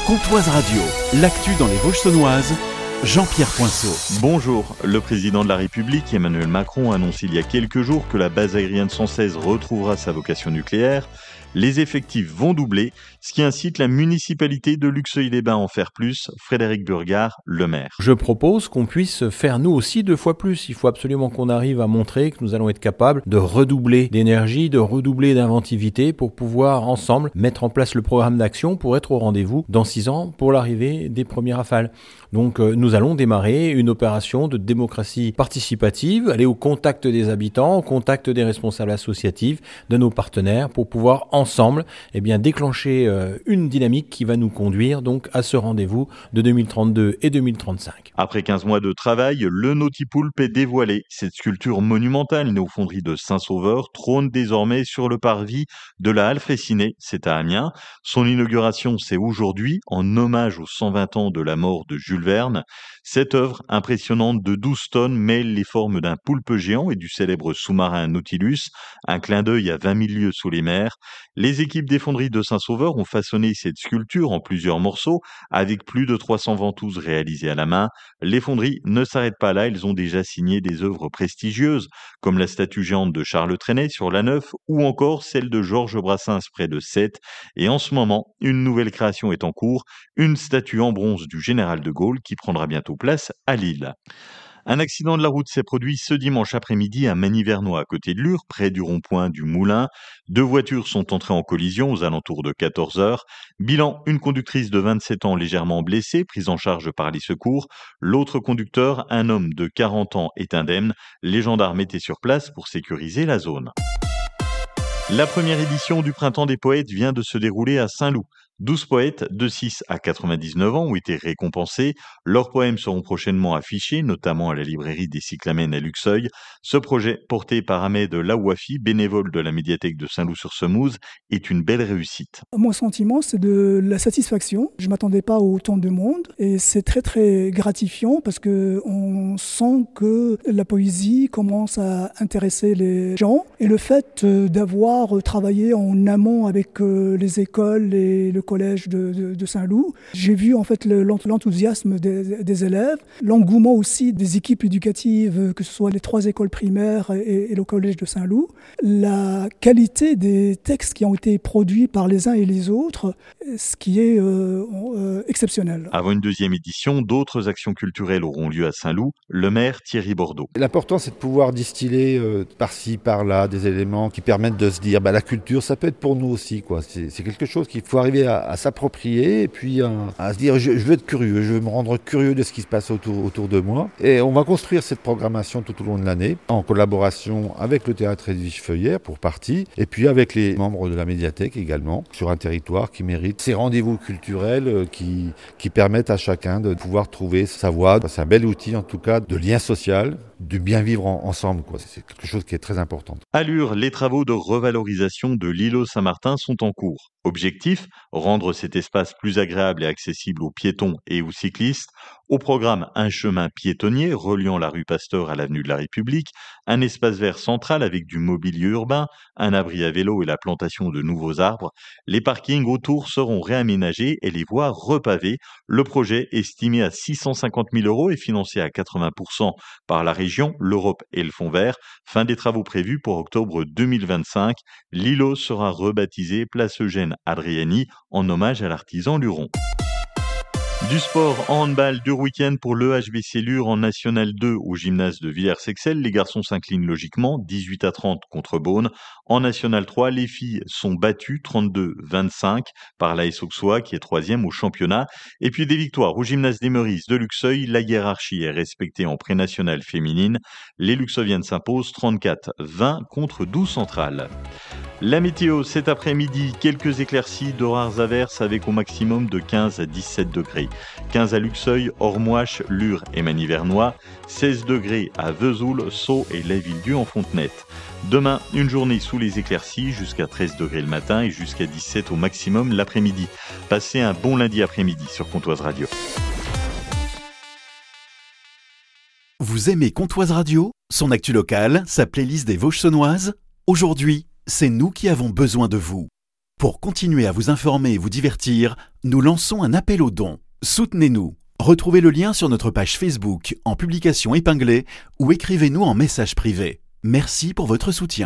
Comtoise Radio, l'actu dans les Vosges saunoises, Jean-Pierre Poinceau. Bonjour, le président de la République, Emmanuel Macron, annonce il y a quelques jours que la base aérienne Sansaise retrouvera sa vocation nucléaire. Les effectifs vont doubler, ce qui incite la municipalité de Luxeuil-les-Bains à en faire plus. Frédéric Burgard, le maire. Je propose qu'on puisse faire nous aussi 2 fois plus. Il faut absolument qu'on arrive à montrer que nous allons être capables de redoubler d'énergie, de redoubler d'inventivité pour pouvoir ensemble mettre en place le programme d'action pour être au rendez-vous dans 6 ans pour l'arrivée des premiers Rafales. Donc nous allons démarrer une opération de démocratie participative, aller au contact des habitants, au contact des responsables associatifs, de nos partenaires pour pouvoir ensemble déclencher une dynamique qui va nous conduire donc à ce rendez-vous de 2032 et 2035. Après 15 mois de travail, le Nautipoulpe est dévoilé. Cette sculpture monumentale née aux fonderies de Saint-Sauveur trône désormais sur le parvis de la Halle Fraissinet, c'est à Amiens. Son inauguration, c'est aujourd'hui, en hommage aux 120 ans de la mort de Jules Verne. Cette œuvre impressionnante de 12 tonnes mêle les formes d'un poulpe géant et du célèbre sous-marin Nautilus, un clin d'œil à 20 000 lieues sous les mers. Les équipes des fonderies de Saint-Sauveur ont façonné cette sculpture en plusieurs morceaux, avec plus de 300 ventouses réalisées à la main. Les fonderies ne s'arrêtent pas là, elles ont déjà signé des œuvres prestigieuses, comme la statue géante de Charles Trenet sur la Neuf, ou encore celle de Georges Brassens près de Sète. Et en ce moment, une nouvelle création est en cours, une statue en bronze du général de Gaulle qui prendra bientôt place à Lille. Un accident de la route s'est produit ce dimanche après-midi à Magny-Vernois, à côté de Lure, près du rond-point du Moulin. 2 voitures sont entrées en collision aux alentours de 14 heures. Bilan, une conductrice de 27 ans légèrement blessée, prise en charge par les secours. L'autre conducteur, un homme de 40 ans, est indemne. Les gendarmes étaient sur place pour sécuriser la zone. La première édition du Printemps des poètes vient de se dérouler à Saint-Loup. 12 poètes de 6 à 99 ans ont été récompensés. Leurs poèmes seront prochainement affichés, notamment à la librairie des Cyclamènes à Luxeuil. Ce projet, porté par Ahmed Laouafi, bénévole de la médiathèque de Saint-Loup-sur-Semouse, est une belle réussite. Mon sentiment, c'est de la satisfaction. Je ne m'attendais pas à autant de monde et c'est très très gratifiant parce qu'on sent que la poésie commence à intéresser les gens et le fait d'avoir travaillé en amont avec les écoles et le collège de Saint-Loup. J'ai vu en fait l'enthousiasme des élèves, l'engouement aussi des équipes éducatives, que ce soit les 3 écoles primaires et le collège de Saint-Loup, la qualité des textes qui ont été produits par les uns et les autres, ce qui est exceptionnel. Avant une deuxième édition, d'autres actions culturelles auront lieu à Saint-Loup. Le maire Thierry Bordeaux. L'important, c'est de pouvoir distiller par-ci, par-là des éléments qui permettent de se dire la culture, ça peut être pour nous aussi, quoi. C'est quelque chose qu'il faut arriver à s'approprier et puis à se dire je veux être curieux, je veux me rendre curieux de ce qui se passe autour de moi. Et on va construire cette programmation tout au long de l'année en collaboration avec le théâtre Edwige Feuillère pour partie et puis avec les membres de la médiathèque également sur un territoire qui mérite ces rendez-vous culturels qui permettent à chacun de pouvoir trouver sa voie. C'est un bel outil en tout cas de lien social, de bien vivre ensemble, quoi. C'est quelque chose qui est très important. À Lure, les travaux de revalorisation de l'îlot Saint-Martin sont en cours. Objectif, rendre cet espace plus agréable et accessible aux piétons et aux cyclistes. Au programme, un chemin piétonnier reliant la rue Pasteur à l'avenue de la République, un espace vert central avec du mobilier urbain, un abri à vélo et la plantation de nouveaux arbres. Les parkings autour seront réaménagés et les voies repavées. Le projet, estimé à 650 000 € et financé à 80% par la région, l'Europe et le Fonds vert. Fin des travaux prévus pour octobre 2025. L'îlot sera rebaptisé Place Eugène Adriani en hommage à l'artisan luron. Du sport en handball, dur week-end pour l'EHBC Lure en National 2 au gymnase de Villers-Sexel. Les garçons s'inclinent logiquement, 18-30 contre Beaune. En National 3, les filles sont battues 32-25 par l'AS Auxois qui est 3e au championnat. Et puis des victoires au gymnase des Meurices de Luxeuil. La hiérarchie est respectée en pré-nationale féminine. Les Luxeuviennes s'imposent 34-20 contre 12 centrales. La météo, cet après-midi, quelques éclaircies, de rares averses avec au maximum de 15 à 17 degrés. 15 à Luxeuil, Ormoache, Lure et Magny-Vernois. 16 degrés à Vesoul, Sceaux et La Villedieu en Fontenette. Demain, une journée sous les éclaircies, jusqu'à 13 degrés le matin et jusqu'à 17 au maximum l'après-midi. Passez un bon lundi après-midi sur Comtoise Radio. Vous aimez Comtoise Radio ? Son actu locale, sa playlist des Vosges saunoises ? Aujourd'hui, c'est nous qui avons besoin de vous. Pour continuer à vous informer et vous divertir, nous lançons un appel aux dons. Soutenez-nous. Retrouvez le lien sur notre page Facebook en publication épinglée ou écrivez-nous en message privé. Merci pour votre soutien.